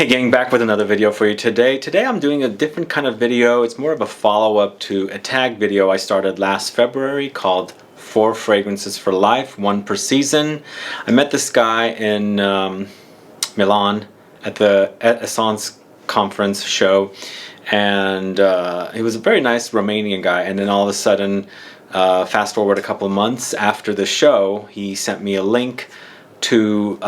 Hey gang, back with another video for you today. Today I'm doing a different kind of video. It's more of a follow-up to a tag video I started last February called 4 Fragrances for Life, 1 per season. I met this guy in Milan at the Essence conference show, and he was a very nice Romanian guy, and then all of a sudden, fast forward a couple of months after the show, he sent me a link to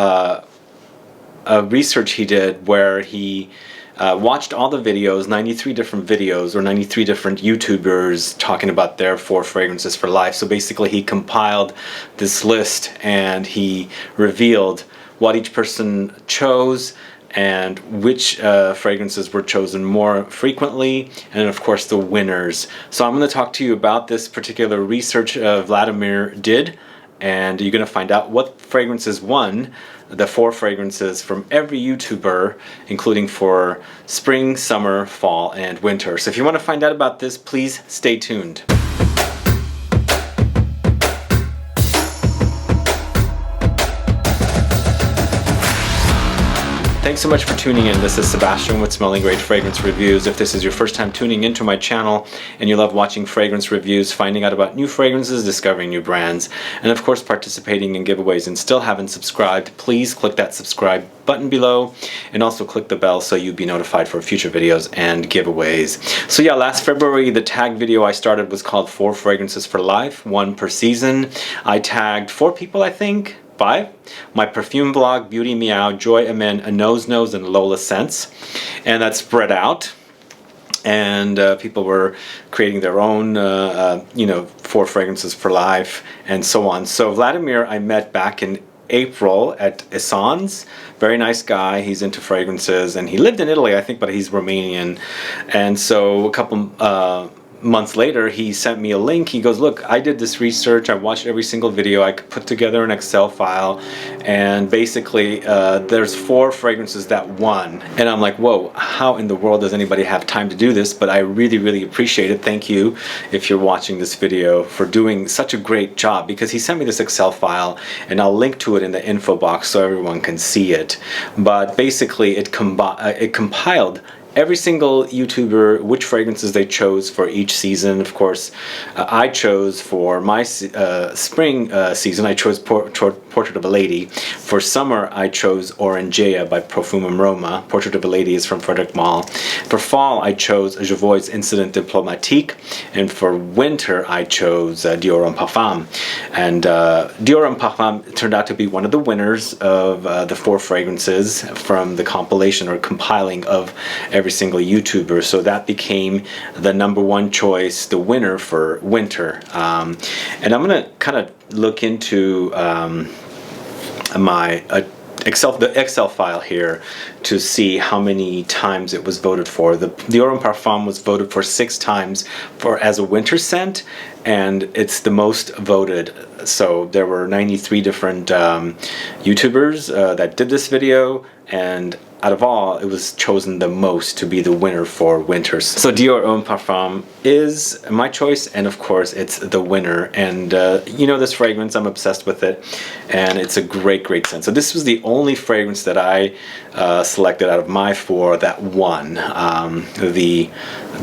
a research he did where he watched all the videos, 93 different videos or 93 different YouTubers talking about their 4 fragrances for life. So basically he compiled this list and he revealed what each person chose and which fragrances were chosen more frequently, and of course the winners. So I'm going to talk to you about this particular research Vladimir did, and you're going to find out what fragrances won the 4 fragrances from every YouTuber, including for spring, summer, fall, and winter. So if you want to find out about this, please stay tuned. Thanks so much for tuning in. This is Sebastian with Smelling Great Fragrance Reviews. If this is your first time tuning into my channel and you love watching fragrance reviews, finding out about new fragrances, discovering new brands, and of course participating in giveaways and still haven't subscribed, please click that subscribe button below and also click the bell so you'll be notified for future videos and giveaways. So yeah, last February the tag video I started was called 4 Fragrances for Life, 1 per season. I tagged 4 people, I think. 5. My Perfume vlog, Beauty Meow, Joy Amen, A Nose, and Lola Scents. And that spread out. And people were creating their own, 4 fragrances for life and so on. So Vladimir I met back in April at Essence. Very nice guy. He's into fragrances and he lived in Italy, I think, but he's Romanian. And so a couple months later he sent me a link. He goes, look, I did this research, I watched every single video, I could put together an Excel file, and basically there's 4 fragrances that won. And I'm like, whoa, how in the world does anybody have time to do this? But I really appreciate it. Thank you if you're watching this video for doing such a great job, because he sent me this Excel file and I'll link to it in the info box so everyone can see it. But basically it compiled every single YouTuber, which fragrances they chose for each season. Of course, I chose for my spring season, I chose Portrait of a Lady. For summer, I chose Orangea by Perfume Roma. Portrait of a Lady is from Frederic Malle. For fall, I chose Javois Incident Diplomatique. And for winter, I chose DIOR and Parfum. And DIOR and Parfum turned out to be one of the winners of the 4 fragrances from the compilation or compiling of every single YouTuber. So that became the #1 choice, the winner for winter. And I'm going to kind of look into my the Excel file here to see how many times it was voted for. The DIOR and Parfum was voted for 6 times as a winter scent, and it's the most voted. So there were 93 different YouTubers that did this video, and out of all, it was chosen the most to be the winner for winters. So DIOR Homme Parfum is my choice, and of course it's the winner. And you know this fragrance, I'm obsessed with it, and it's a great scent. So this was the only fragrance that I selected out of my 4 that won the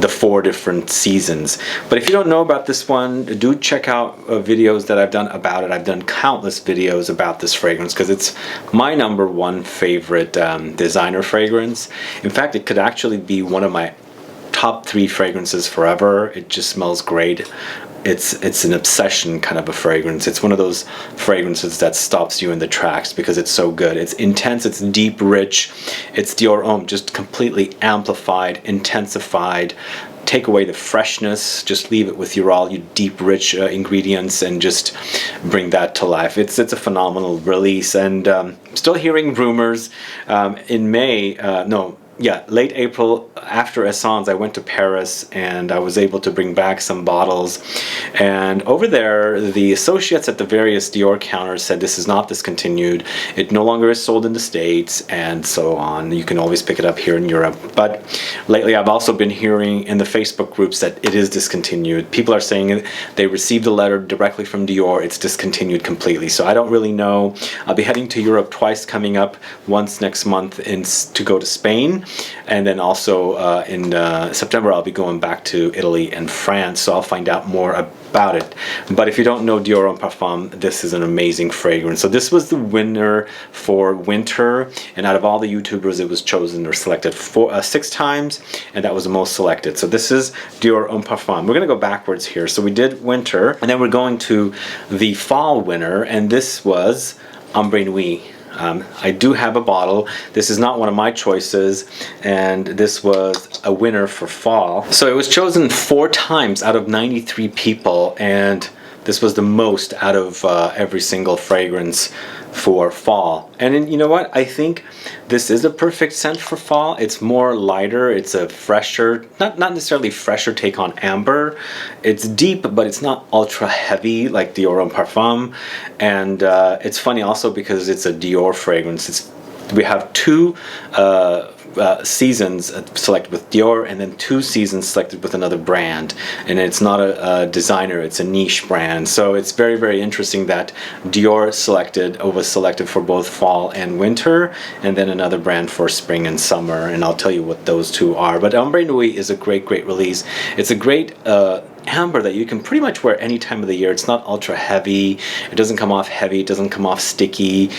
4 different seasons. But if you don't know about this one, do check out videos that I've done about it. I've done countless videos about this fragrance because it's my #1 favorite designer fragrance. In fact, it could actually be one of my top 3 fragrances forever. It just smells great. It's an obsession kind of a fragrance. It's one of those fragrances that stops you in the tracks because it's so good. It's intense, it's deep, rich. It's DIOR Homme, just completely amplified, intensified. Take away the freshness, just leave it with all your deep, rich ingredients and just bring that to life. It's a phenomenal release, and still hearing rumors in May, yeah, late April after Essence, I went to Paris and I was able to bring back some bottles. And over there, the associates at the various Dior counters said this is not discontinued. It no longer is sold in the States and so on. You can always pick it up here in Europe. But lately, I've also been hearing in the Facebook groups that it is discontinued. People are saying they received a letter directly from Dior. It's discontinued completely. So I don't really know. I'll be heading to Europe twice coming up, once next month to go to Spain, and then also in September I'll be going back to Italy and France, so I'll find out more about it. But if you don't know Dior Homme Parfum, this is an amazing fragrance. So this was the winner for winter, and out of all the YouTubers it was chosen or selected 6 times, and that was the most selected. So this is Dior Homme Parfum. We're going to go backwards here. So we did winter, and then we're going to the fall winner, and this was Ambre Nuit. I do have a bottle. This is not one of my choices, and this was a winner for fall. So it was chosen 4 times out of 93 people, and this was the most out of every single fragrance for fall. And then, you know what? I think this is a perfect scent for fall. It's more lighter. It's a fresher, not necessarily fresher take on Amber. It's deep, but it's not ultra heavy like Dior Homme Parfum. And it's funny also because it's a Dior fragrance. We have 2 seasons selected with Dior, and then 2 seasons selected with another brand, and it's not a designer, it's a niche brand. So it's very, very interesting that Dior was selected for both fall and winter, and then another brand for spring and summer, and I'll tell you what those 2 are. But Ambre Nuit is a great release. It's a great amber that you can pretty much wear any time of the year. It's not ultra heavy, it doesn't come off heavy, it doesn't come off sticky,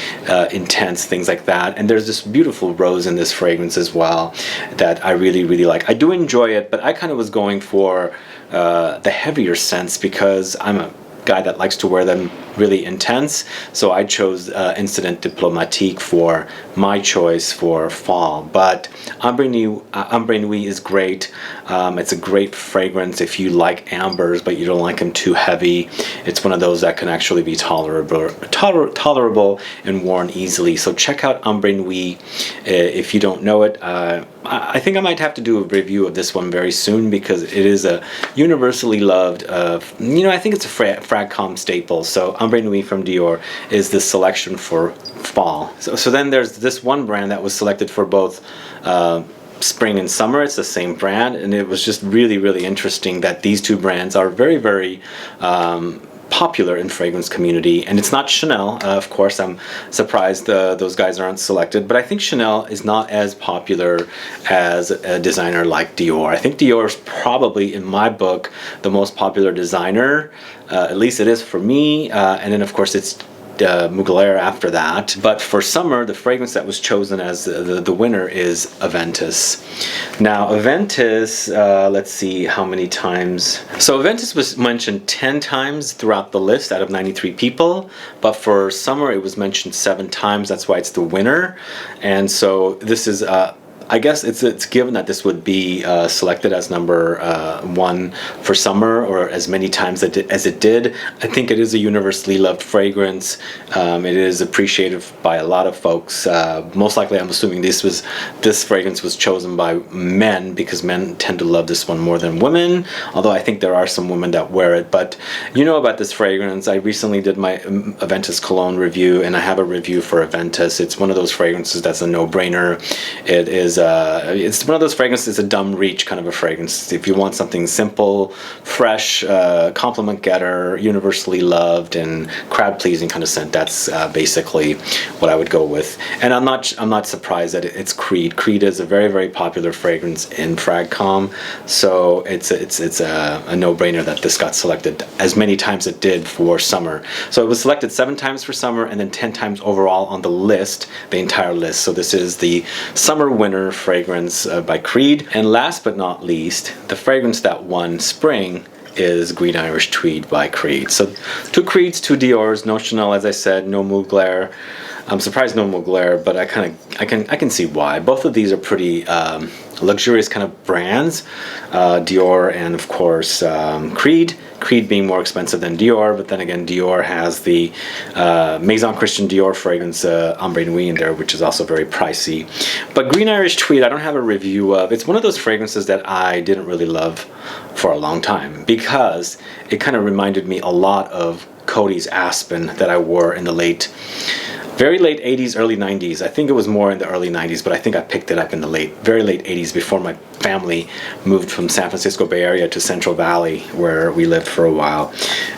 intense, things like that. And there's this beautiful rose in this fragrance as well that I really like. I do enjoy it, but I kind of was going for the heavier scents because I'm a guy that likes to wear them really intense, so I chose Incident Diplomatique for my choice for fall. But Ambre Nuit is great. It's a great fragrance if you like ambers but you don't like them too heavy. It's one of those that can actually be tolerable and worn easily. So check out Ambre Nuit if you don't know it. I think I might have to do a review of this one very soon because it is a universally loved, I think it's a FRAGZ staple. So Ambre Nuit from Dior is the selection for fall. So then there's this one brand that was selected for both spring and summer. It's the same brand, and it was just really interesting that these 2 brands are very popular in fragrance community. And it's not Chanel, of course. I'm surprised those guys aren't selected, but I think Chanel is not as popular as a designer like Dior. I think Dior is probably, in my book, the most popular designer. At least it is for me, and then of course it's Mugler after that. But for summer, the fragrance that was chosen as the winner is AVENTUS. Now AVENTUS, let's see how many times. So AVENTUS was mentioned 10 times throughout the list out of 93 people, but for summer it was mentioned 7 times. That's why it's the winner. And so this is I guess it's given that this would be selected as number 1 for summer, or as many times as it did. I think it is a universally loved fragrance. It is appreciated by a lot of folks. Most likely, I'm assuming this fragrance was chosen by men because men tend to love this one more than women. Although I think there are some women that wear it. But you know about this fragrance. I recently did my AVENTUS cologne review, and I have a review for AVENTUS. It's one of those fragrances that's a no-brainer. It is. It's one of those fragrances, it's a dumb reach kind of a fragrance. If you want something simple, fresh, compliment getter, universally loved, and crowd pleasing kind of scent, that's basically what I would go with. And I'm not surprised that it's Creed. Creed is a very popular fragrance in FRAGZ, so it's a no-brainer that this got selected as many times as it did for summer. So it was selected 7 times for summer and then 10 times overall on the list, the entire list. So this is the summer winner fragrance by Creed. And last but not least, the fragrance that won spring is Green Irish Tweed by Creed. So 2 Creeds, 2 Diors, no Chanel, as I said, no Mugler. I'm surprised no Mugler, but I can see why. Both of these are pretty luxurious kind of brands, Dior and of course Creed. Creed being more expensive than Dior, but then again Dior has the Maison Christian Dior fragrance Ambre Nuit in there, which is also very pricey. But Green Irish Tweed I don't have a review of. It's one of those fragrances that I didn't really love for a long time because it kind of reminded me a lot of Coty's Aspen that I wore in the very late 80s, early 90s. I think it was more in the early 90s, but I think I picked it up in the very late 80s before my family moved from San Francisco Bay Area to Central Valley, where we lived for a while,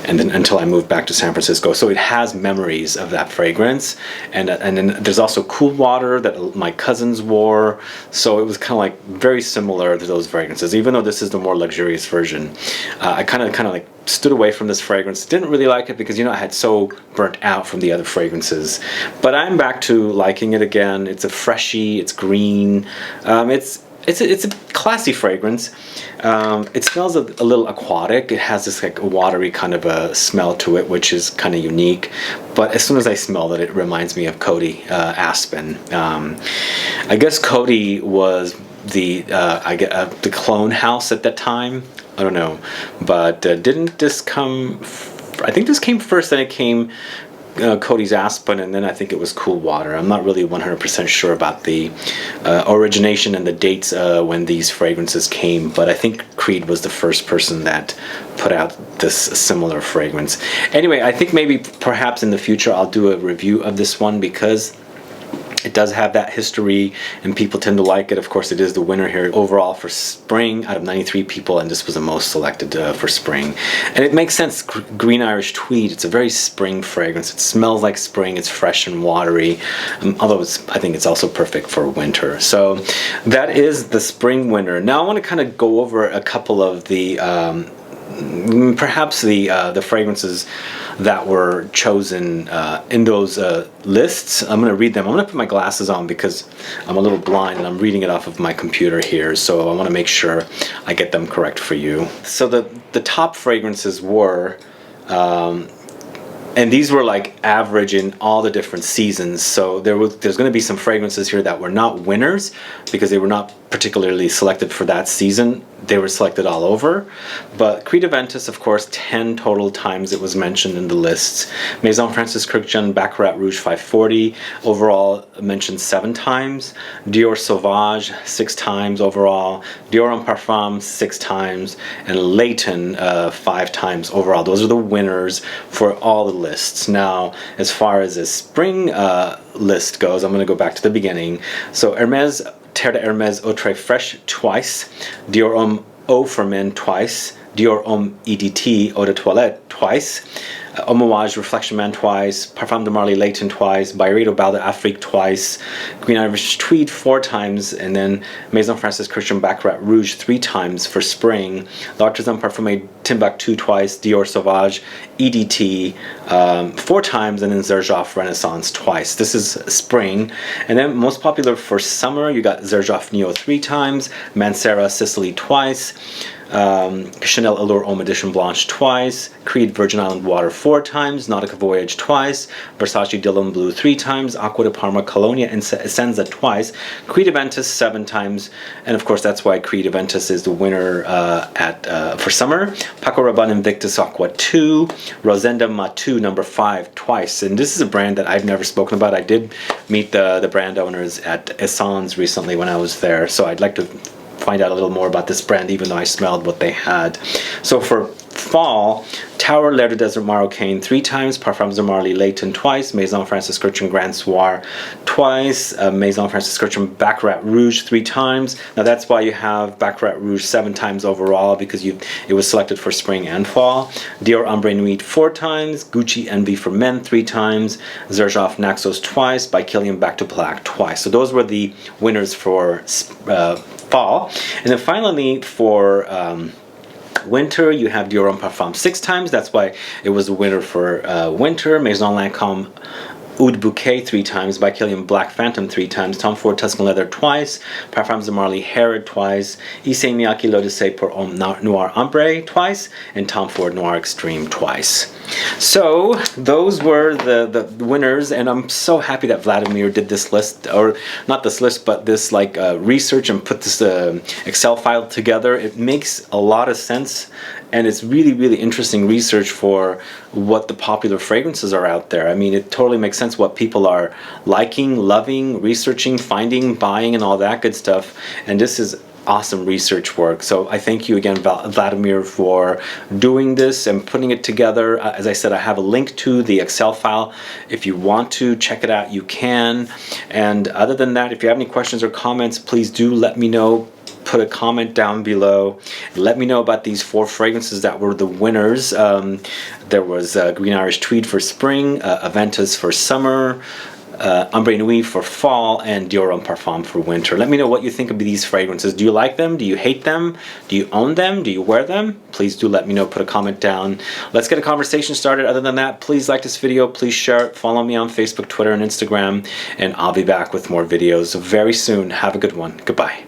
and then until I moved back to San Francisco. So it has memories of that fragrance, and then there's also Cool Water that my cousins wore. So it was kind of like very similar to those fragrances, even though this is the more luxurious version. I kind of like stood away from this fragrance. Didn't really like it because, you know, I had so burnt out from the other fragrances. But I'm back to liking it again. It's a freshy, it's green, it's a classy fragrance. It smells a little aquatic. It has this like watery kind of a smell to it, which is kind of unique. But as soon as I smell it, it reminds me of Coty Aspen. I guess Coty was the clone house at that time. I don't know, but didn't this come? I think this came first. Then it came Coty's Aspen, and then I think it was Cool Water. I'm not really 100% sure about the origination and the dates when these fragrances came, but I think Creed was the first person that put out this similar fragrance. Anyway, I think maybe perhaps in the future I'll do a review of this one because it does have that history and people tend to like it. Of course, it is the winner here overall for spring out of 93 people, and this was the most selected for spring. And it makes sense. Green Irish Tweed, it's a very spring fragrance. It smells like spring. It's fresh and watery, although I think it's also perfect for winter. So that is the spring winner. Now I want to kind of go over a couple of the perhaps the fragrances that were chosen in those lists. I'm going to read them. I'm going to put my glasses on because I'm a little blind and I'm reading it off of my computer here, so I want to make sure I get them correct for you. So the top fragrances were and these were like average in all the different seasons. So there's going to be some fragrances here that were not winners because they were not particularly selected for that season. They were selected all over. But Creed AVENTUS, of course, 10 total times it was mentioned in the lists. Maison Francis Kurkdjian Baccarat Rouge 540, overall mentioned 7 times. Dior Sauvage 6 times overall. Dior en Parfum 6 times. And Layton 5 times overall. Those are the winners for all the lists. Now, as far as the spring list goes, I'm going to go back to the beginning. So Hermès Terre de Hermès Eau Très Fraîche twice, Dior Homme Eau for Men twice, Dior Homme EDT Eau de Toilette twice, Hommage Reflection Man twice, Parfum de Marly Layton twice, Byredo Bal d'Afrique twice, Green Irish Tweed 4 times, and then Maison Francis Kurkdjian Baccarat Rouge 3 times for spring, L'Artisan Parfumé Timbuktu twice, Dior Sauvage EDT 4 times, and then Xerjoff Renaissance twice. This is spring. And then most popular for summer, you got Xerjoff Neo 3 times, Mancera Sicily twice, Chanel Allure Homme Edition Blanche twice, Creed Virgin Island Water 4 times, Nautica Voyage twice, Versace Dylan Blue 3 times, Acqua di Parma Colonia and Essenza twice, Creed AVENTUS 7 times, and of course that's why Creed AVENTUS is the winner for summer. Paco Rabanne Invictus Aqua 2, Rosenda Matu number 5 twice, and this is a brand that I've never spoken about. I did meet the brand owners at Essence recently when I was there, so I'd like to find out a little more about this brand, even though I smelled what they had. So for fall, Tower L'air du Desert Marocain 3 times, Parfums de Marly Layton twice, Maison Francis Kurkdjian Grand Soir twice, Maison Francis Kurkdjian Baccarat Rouge 3 times. Now that's why you have Baccarat Rouge 7 times overall, because it was selected for spring and fall. Dior Ambre Nuit 4 times, Gucci Envy for Men 3 times, Xerjoff Naxos twice, by Kilian Back to Black twice. So those were the winners for fall. And then finally for winter, you have Dior en Parfum 6 times. That's why it was the winner for winter. Maison Lancôme Oud Bouquet 3 times, by Kilian Black Phantom 3 times, Tom Ford Tuscan Leather twice, Parfums de Marly Herod twice, Issey Miyake L'Odyssée pour Homme Noir Ambre twice, and Tom Ford Noir Extreme twice. So those were the winners, and I'm so happy that Vladimir did this list, or not this list, but this like research and put this Excel file together. It makes a lot of sense, and it's really interesting research for what the popular fragrances are out there. I mean, it totally makes sense what people are liking, loving, researching, finding, buying, and all that good stuff. And this is awesome research work. So I thank you again, Vladimir, for doing this and putting it together. As I said, I have a link to the Excel file. If you want to check it out, you can. And other than that, if you have any questions or comments, please do let me know. Put a comment down below. Let me know about these 4 fragrances that were the winners. There was Green Irish Tweed for spring, AVENTUS for summer, AMBRE NUIT for fall, and DIOR Homme Parfum for winter. Let me know what you think of these fragrances. Do you like them? Do you hate them? Do you own them? Do you wear them? Please do let me know. Put a comment down. Let's get a conversation started. Other than that, please like this video. Please share it. Follow me on Facebook, Twitter, and Instagram. And I'll be back with more videos very soon. Have a good one. Goodbye.